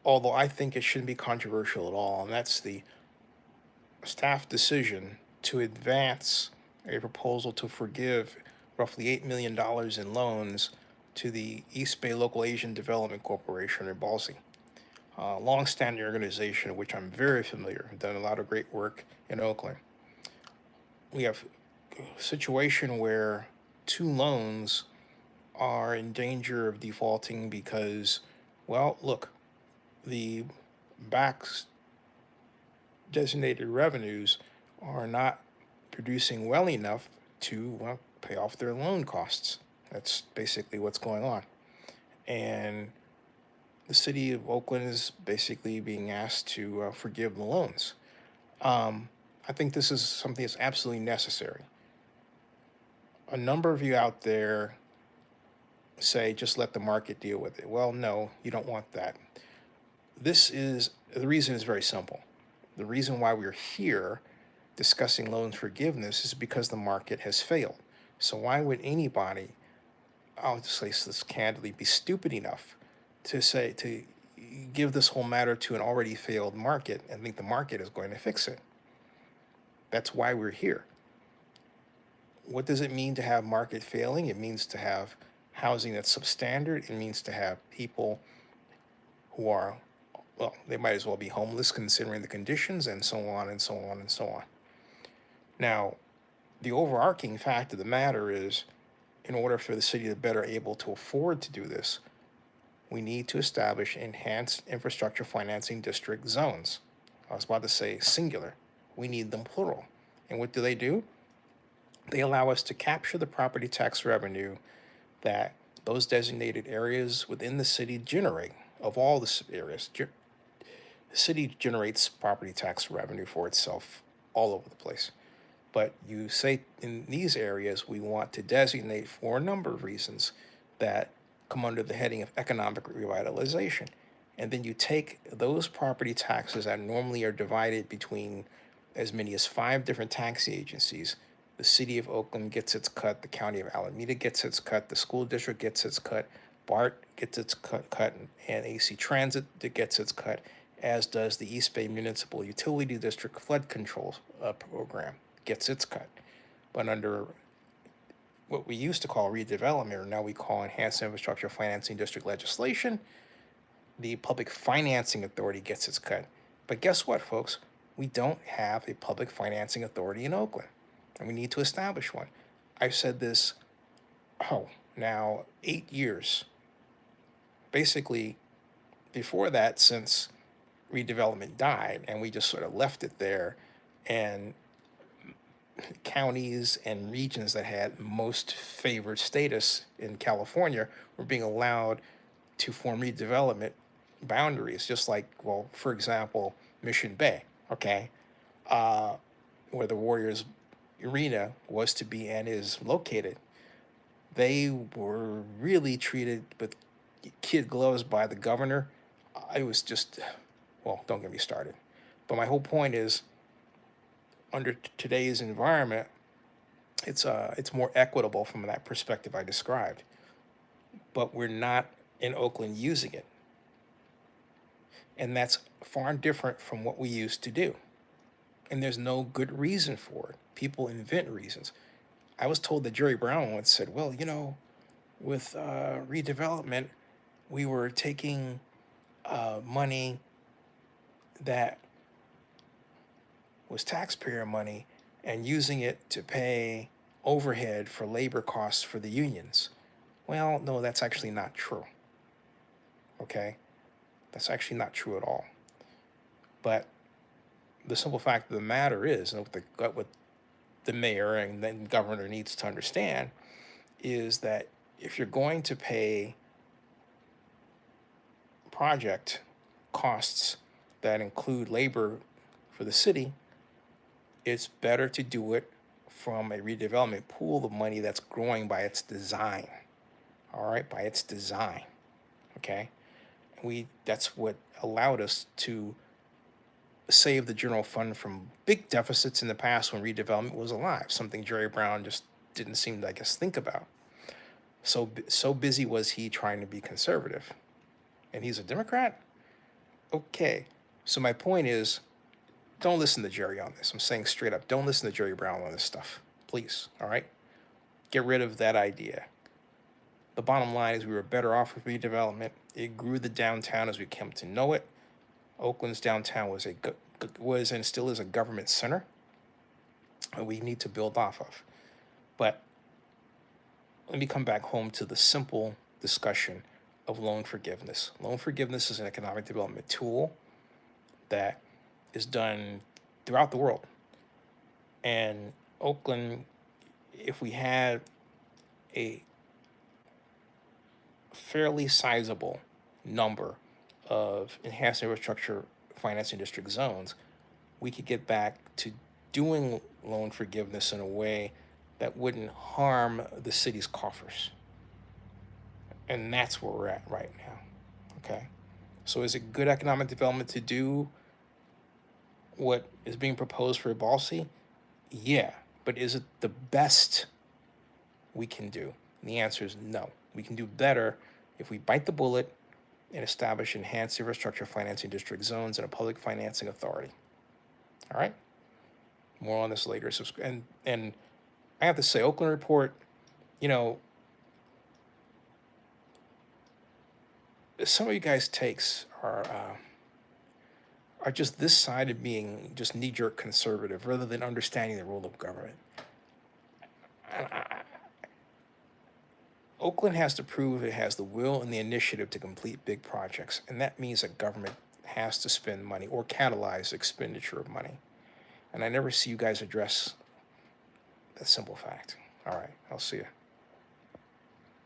although I think it shouldn't be controversial at all, and that's the staff decision to advance a proposal to forgive roughly $8 million in loans to the East Bay Local Asian Development Corporation, or BALSI, a long-standing organization which I'm very familiar. I've done a lot of great work in Oakland. We have a situation where two loans are in danger of defaulting because, well, look, the backs designated revenues are not producing well enough to, well, pay off their loan costs. That's basically what's going on. And the city of Oakland is basically being asked to forgive the loans. Um, I think this is something that's absolutely necessary. A number of you out there say just let the market deal with it. Well, no, you don't want that. The reason is very simple. The reason why we're here discussing loan forgiveness is because the market has failed. So why would anybody, I'll just say this candidly, be stupid enough to give this whole matter to an already failed market and think the market is going to fix it? That's why we're here. What does it mean to have market failing? It means to have housing that's substandard. It means to have people who are, well, they might as well be homeless considering the conditions, and so on and so on and so on. Now, the overarching fact of the matter is, in order for the city to better able to afford to do this, we need to establish enhanced infrastructure financing district zones. I was about to say singular. We need them plural. And what do? They allow us to capture the property tax revenue that those designated areas within the city generate. Of all the areas, the city generates property tax revenue for itself all over the place. But you say in these areas, we want to designate, for a number of reasons, that come under the heading of economic revitalization. And then you take those property taxes that normally are divided between as many as 5 different tax agencies. The city of Oakland gets its cut, the county of Alameda gets its cut, the school district gets its cut, BART gets its cut, and AC Transit gets its cut, as does the East Bay Municipal Utility District Flood Control Program gets its cut. But under what we used to call redevelopment, or now we call enhanced infrastructure financing district legislation, the Public Financing Authority gets its cut. But guess what, folks? We don't have a public financing authority in Oakland, and we need to establish one. I've said this, now 8 years. Basically, before that, since redevelopment died, and we just sort of left it there, and counties and regions that had most favored status in California were being allowed to form redevelopment boundaries, just like, well, for example, Mission Bay, okay, where the Warriors Arena was to be and is located. They were really treated with kid gloves by the governor. I was just, well, don't get me started. But my whole point is, under today's environment, it's more equitable from that perspective I described. But we're not in Oakland using it. And that's far different from what we used to do. And there's no good reason for it. People invent reasons. I was told that Jerry Brown once said, well, with redevelopment, we were taking money that was taxpayer money and using it to pay overhead for labor costs for the unions. Well, no, that's actually not true. Okay? That's actually not true at all. But the simple fact of the matter is, and what the mayor and then governor needs to understand, is that if you're going to pay project costs that include labor for the city, it's better to do it from a redevelopment pool of money that's growing by its design. All right, by its design. Okay? That's what allowed us to save the general fund from big deficits in the past when redevelopment was alive, something Jerry Brown just didn't seem to, I guess, think about. So busy was he trying to be conservative. And he's a Democrat? Okay. So my point is, don't listen to Jerry on this. I'm saying straight up, don't listen to Jerry Brown on this stuff. Please. All right. Get rid of that idea. The bottom line is we were better off with redevelopment. It grew the downtown as we came to know it. Oakland's downtown was and still is a government center, and we need to build off of. But let me come back home to the simple discussion of loan forgiveness. Loan forgiveness is an economic development tool that is done throughout the world. And Oakland, if we had a fairly sizable number of enhanced infrastructure financing district zones, we could get back to doing loan forgiveness in a way that wouldn't harm the city's coffers. And that's where we're at right now. Okay. So is it good economic development to do what is being proposed for EBLADC? Yeah. But is it the best we can do? And the answer is no. We can do better if we bite the bullet and establish enhanced infrastructure financing district zones and a public financing authority. All right. More on this later. And I have to say, Oakland Report, you know, some of you guys' takes are just this side of being just knee-jerk conservative rather than understanding the role of government. Oakland has to prove it has the will and the initiative to complete big projects, and that means that government has to spend money or catalyze expenditure of money. And I never see you guys address that simple fact. All right, I'll see you.